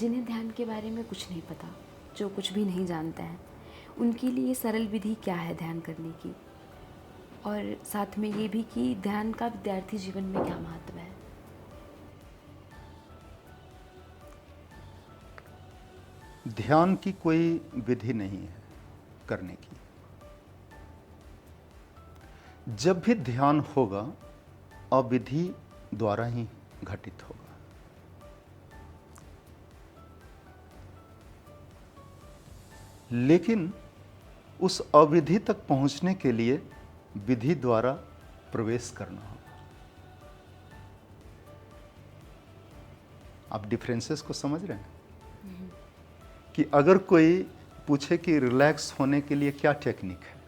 जिन्हें ध्यान के बारे में कुछ नहीं पता, जो कुछ भी नहीं जानते हैं, उनके लिए सरल विधि क्या है ध्यान करने की, और साथ में ये भी कि ध्यान का विद्यार्थी जीवन में क्या महत्व है। ध्यान की कोई विधि नहीं है करने की। जब भी ध्यान होगा अविधि द्वारा ही घटित होगा। लेकिन उस अविधि तक पहुंचने के लिए विधि द्वारा प्रवेश करना होगा। आप डिफरेंसेस को समझ रहे हैं कि अगर कोई पूछे कि रिलैक्स होने के लिए क्या टेक्निक है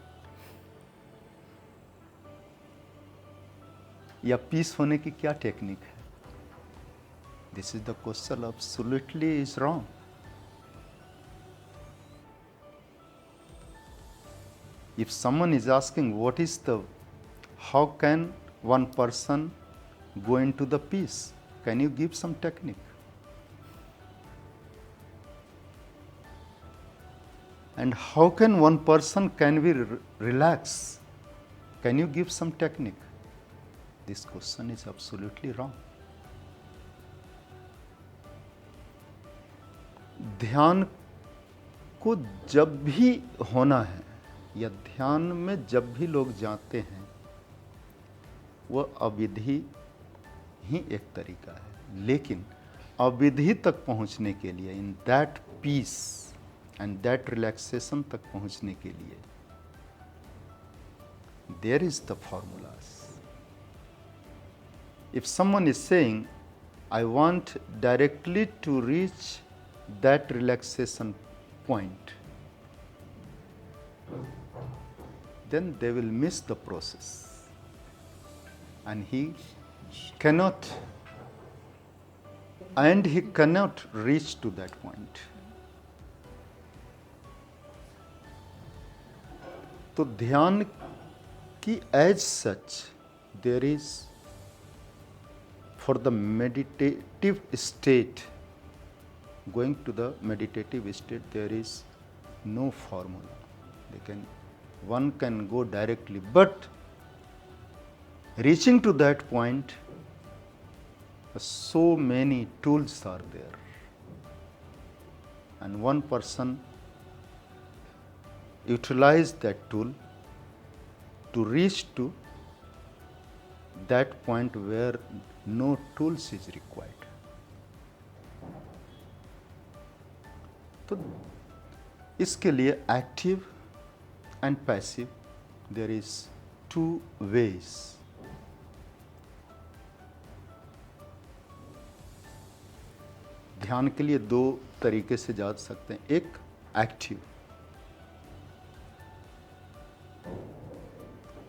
या पीस होने की क्या टेक्निक है, this is the question absolutely is wrong. If someone is asking how can one person go into the peace, can you give some technique? And how can one person can be relax? Can you give some technique? This question is absolutely wrong. ध्यान को जब भी होना है या ध्यान में जब भी लोग जाते हैं वह अविधि ही एक तरीका है। लेकिन अविधि तक पहुंचने के लिए, in that peace and that relaxation तक पहुंचने के लिए there is the formulas. If someone is saying I want directly to reach that relaxation point, then they will miss the process and he cannot reach to that point. तो ध्यान की as such there is, for the meditative state, going to the meditative state, there is no formula. One can go directly, but reaching to that point, so many tools are there, and one person utilize that tool to reach to that point where no tools is required. तो इसके लिए active and passive, there is two ways. ध्यान के लिए दो तरीके से जा सकते हैं, एक एक्टिव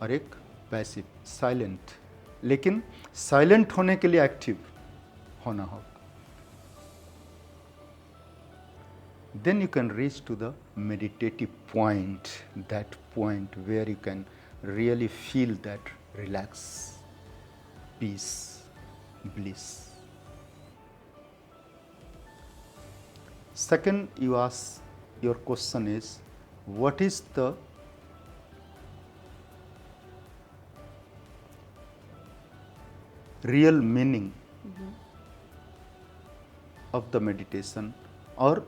और एक पैसिव, साइलेंट। लेकिन साइलेंट होने के लिए एक्टिव होना होगा। Then you can reach to the meditative point, that point where you can really feel that relax, peace, bliss. Second, your question is, what is the real meaning of the meditation, और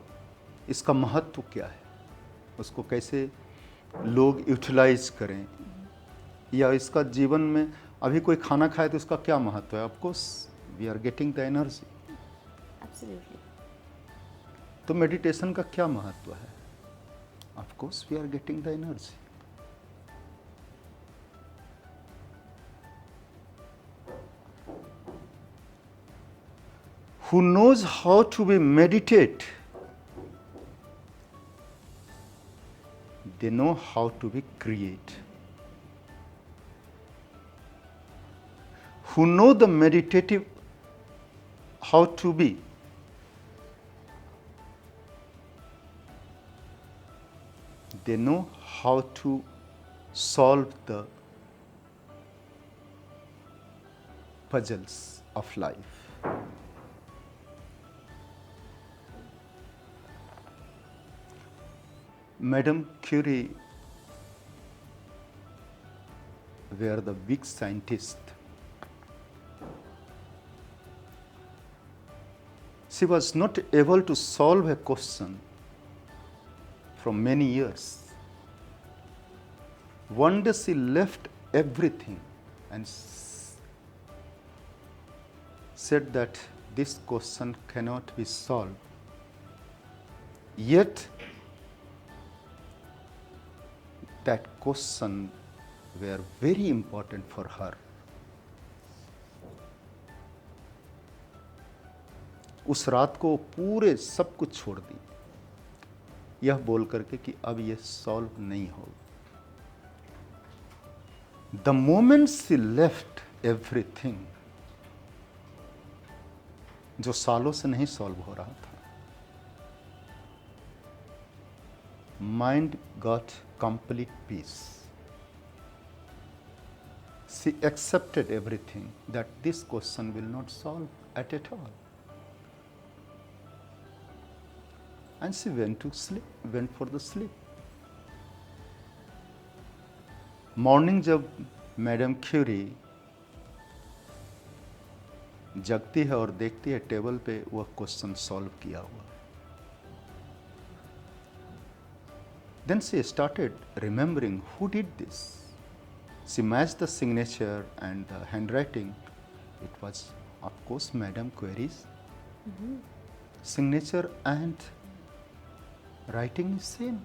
इसका महत्व क्या है, उसको कैसे लोग utilise करें, या इसका जीवन में अभी कोई खाना खाए तो उसका क्या महत्व है। Of course we are getting the energy. Absolutely. तो मेडिटेशन का क्या महत्व है? Of course we are getting the energy. Who knows how to be meditate, they know how to be create. Who know the meditative how to be, they know how to solve the puzzles of life. Madame Curie were the big scientist. She was not able to solve a question from many years. One day she left everything and said that this question cannot be solved. Yet, that question were very important for her. उस रात को पूरे सब कुछ छोड़ दी, यह बोल करके कि अब यह सॉल्व नहीं होगा. The moment she left everything, जो सालों से नहीं सॉल्व हो रहा था, mind got complete peace. She accepted everything, that this question will not solve at all. And she went to sleep, went for the sleep. Morning जब madam Curie जगती है और देखती है टेबल पे वह क्वेश्चन सॉल्व किया हुआ. Then she started remembering who did this. She matched the signature and the handwriting. It was, of course, Madame Curie's signature and writing is same.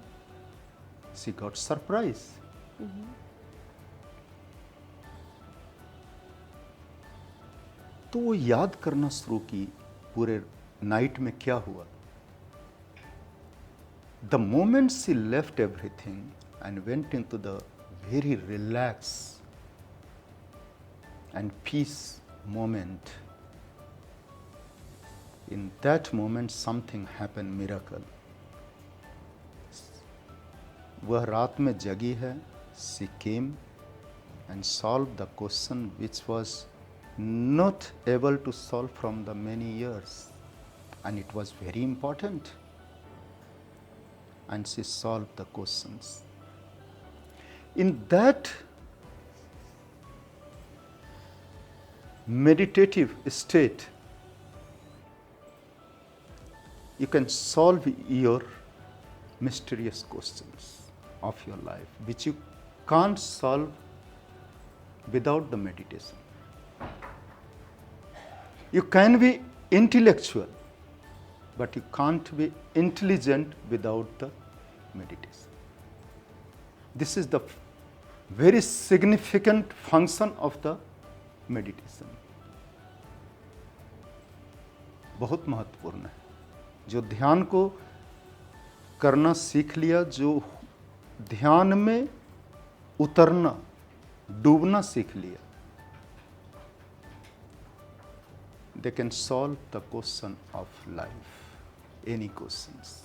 She got surprised. तो वो याद करना शुरू की पूरे नाइट में क्या हुआ. The moment she left everything and went into the very relaxed and peace moment, in that moment something happened, miracle. वह रात में जगी है. She came and solved the question which was not able to solve from the many years, and it was very important, and she solved the questions. In that meditative state, you can solve your mysterious questions of your life, which you can't solve without the meditation. You can be intellectual, but you can't be intelligent without the meditation. This is the very significant function of the meditation. बहुत महत्वपूर्ण है. जो ध्यान को करना सीख लिया, जो ध्यान में उतरना, डूबना सीख लिया, they can solve the question of life, any questions.